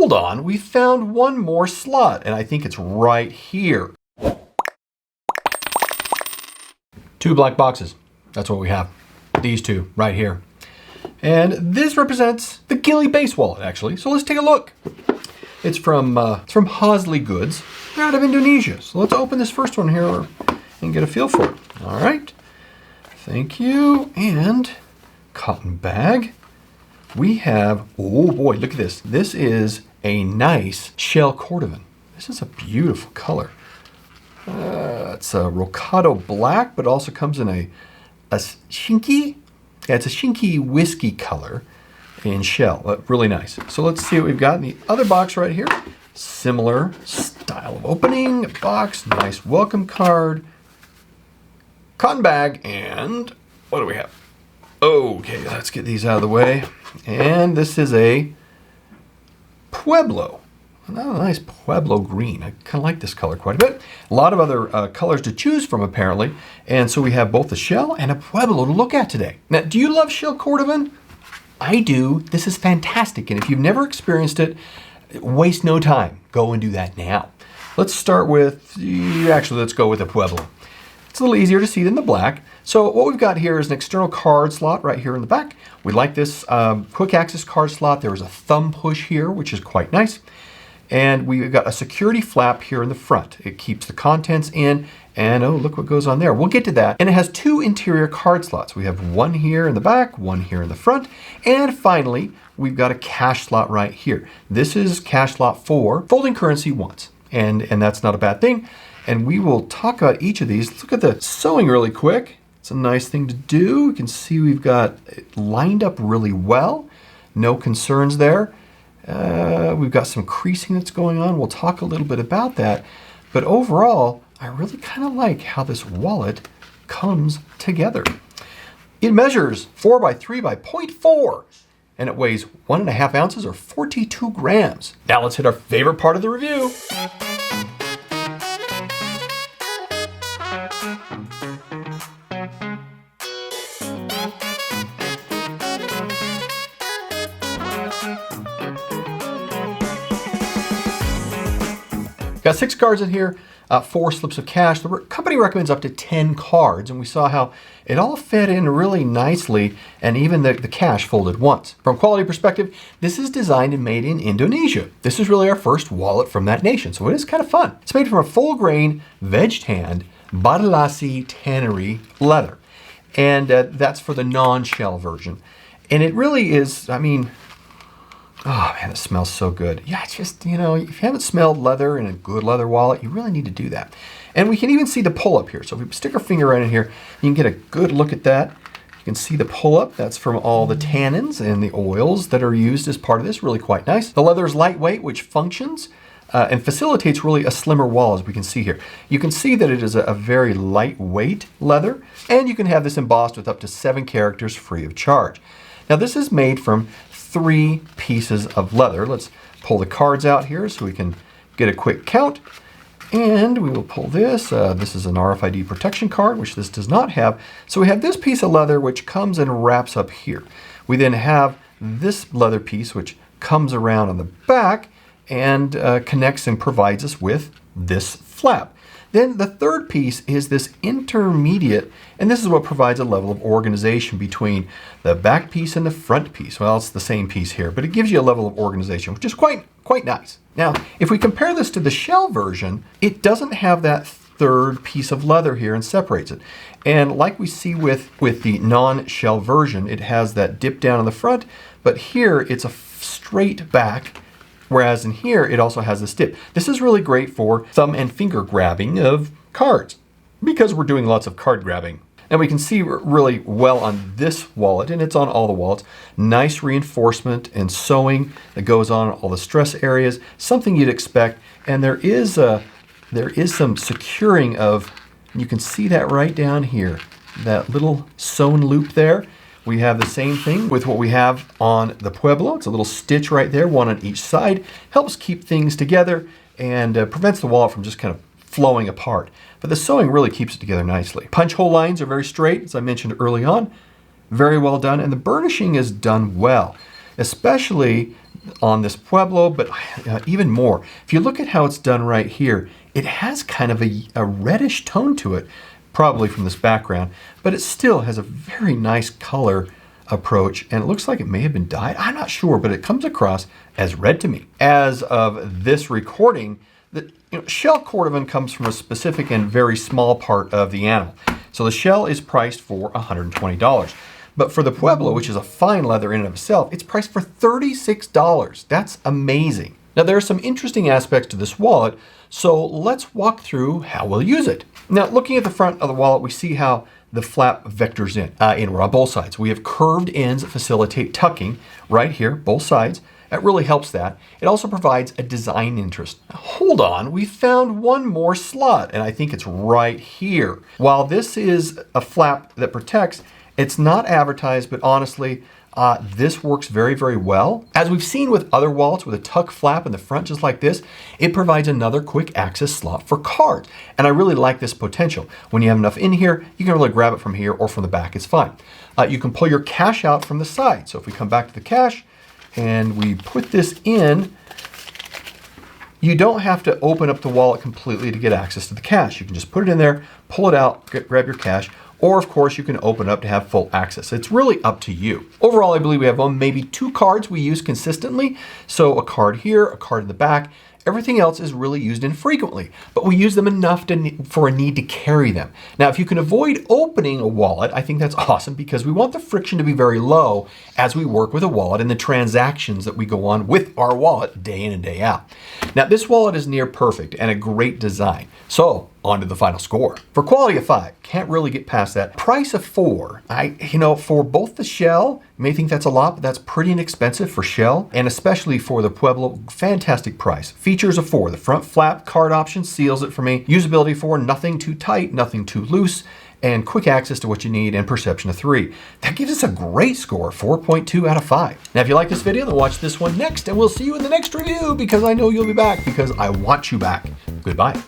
hold on, we found one more slot, and I think it's right here. 2 black boxes. That's what we have. These two right here. And this represents the Gili BaseWallet, actually. So let's take a look. It's from Hoslygoods. They're out of Indonesia. So let's open this first one here and get a feel for it. All right. Thank you. And cotton bag. We have, oh boy, look at this. This is a nice shell cordovan. This is a beautiful color. It's a rocado black, but also comes in a shinky. Yeah, it's a shinky whiskey color in shell. Really nice. So let's see what we've got in the other box right here. Similar style of opening, box, nice welcome card, cotton bag, and what do we have? Okay, let's get these out of the way. And this is a Pueblo. Oh, nice Pueblo green. I kind of like this color quite a bit. A lot of other colors to choose from, apparently. And so we have both a shell and a Pueblo to look at today. Now, do you love shell cordovan? I do. This is fantastic. And if you've never experienced it, waste no time. Go and do that now. Let's start with, actually, let's go with a Pueblo. It's a little easier to see than the black. So what we've got here is an external card slot right here in the back. We like this quick access card slot. There is a thumb push here, which is quite nice. And we've got a security flap here in the front. It keeps the contents in, and oh, look what goes on there. We'll get to that. And it has 2 interior card slots. We have one here in the back, one here in the front, and finally, we've got a cash slot right here. This is cash slot for folding currency once, and that's not a bad thing. And we will talk about each of these. Let's look at the sewing really quick. It's a nice thing to do. You can see we've got it lined up really well. No concerns there. We've got some creasing that's going on. We'll talk a little bit about that. But overall, I really kind of like how this wallet comes together. It measures 4 by 3 by 0.4, and it weighs 1.5 ounces or 42 grams. Now let's hit our favorite part of the review. Got 6 cards in here, 4 slips of cash. The company recommends up to 10 cards, and we saw how it all fit in really nicely, and even the cash folded once. From a quality perspective, this is designed and made in Indonesia. This is really our first wallet from that nation, so it is kind of fun. It's made from a full grain, veg-tanned, Batalasi tannery leather, and that's for the non-shell version. And it really is, I mean, oh man, it smells so good. Yeah, it's just, you know, if you haven't smelled leather in a good leather wallet, you really need to do that. And we can even see the pull-up here. So if we stick our finger right in here, you can get a good look at that. You can see the pull-up. That's from all the tannins and the oils that are used as part of this. Really quite nice. The leather is lightweight, which functions and facilitates really a slimmer wall, as we can see here. You can see that it is a very lightweight leather, and you can have this embossed with up to 7 characters free of charge. Now this is made from 3 pieces of leather. Let's pull the cards out here so we can get a quick count. And we will pull this. This is an RFID protection card, which this does not have. So we have this piece of leather, which comes and wraps up here. We then have this leather piece, which comes around on the back and connects and provides us with this flap. Then the third piece is this intermediate, and this is what provides a level of organization between the back piece and the front piece. Well, it's the same piece here, but it gives you a level of organization, which is quite nice. Now, if we compare this to the shell version, it doesn't have that third piece of leather here and separates it. And like we see with the non-shell version, it has that dip down in the front, but here it's a straight back. Whereas in here, it also has this dip. This is really great for thumb and finger grabbing of cards because we're doing lots of card grabbing. And we can see really well on this wallet, and it's on all the wallets, nice reinforcement and sewing that goes on all the stress areas, something you'd expect. And there is some securing of, you can see that right down here, that little sewn loop there. We have the same thing with what we have on the Pueblo. It's a little stitch right there, one on each side. Helps keep things together and prevents the wallet from just kind of flowing apart. But the sewing really keeps it together nicely. Punch hole lines are very straight, as I mentioned early on. Very well done, and the burnishing is done well. Especially on this Pueblo, but even more. If you look at how it's done right here, it has kind of a reddish tone to it, probably from this background, but it still has a very nice color approach, and it looks like it may have been dyed. I'm not sure, but it comes across as red to me. As of this recording, the shell cordovan comes from a specific and very small part of the animal. So the shell is priced for $120. But for the Pueblo, which is a fine leather in and of itself, it's priced for $36. That's amazing. Now there are some interesting aspects to this wallet, so let's walk through how we'll use it. Now looking at the front of the wallet, we see how the flap vectors inward on both sides. We have curved ends that facilitate tucking right here, both sides. That really helps that. It also provides a design interest. Now, hold on, we found one more slot, and I think it's right here. While this is a flap that protects, it's not advertised, but honestly, this works very, very well. As we've seen with other wallets with a tuck flap in the front just like this, it provides another quick access slot for cards. And I really like this potential. When you have enough in here, you can really grab it from here or from the back, it's fine. You can pull your cash out from the side. So if we come back to the cash and we put this in, you don't have to open up the wallet completely to get access to the cash. You can just put it in there, pull it out, grab your cash, or of course you can open up to have full access. It's really up to you. Overall, I believe we have maybe 2 cards we use consistently. So a card here, a card in the back. Everything else is really used infrequently, but we use them enough for a need to carry them. Now, if you can avoid opening a wallet, I think that's awesome because we want the friction to be very low as we work with a wallet and the transactions that we go on with our wallet day in and day out. Now, this wallet is near perfect and a great design. So on to the final score. For quality of 5, can't really get past that. Price of 4, for both the shell, you may think that's a lot, but that's pretty inexpensive for shell, and especially for the Pueblo, fantastic price. Features of 4, the front flap card option seals it for me. Usability 4, nothing too tight, nothing too loose, and quick access to what you need, and perception of 3. That gives us a great score, 4.2 out of 5. Now, if you like this video, then watch this one next, and we'll see you in the next review because I know you'll be back because I want you back. Goodbye.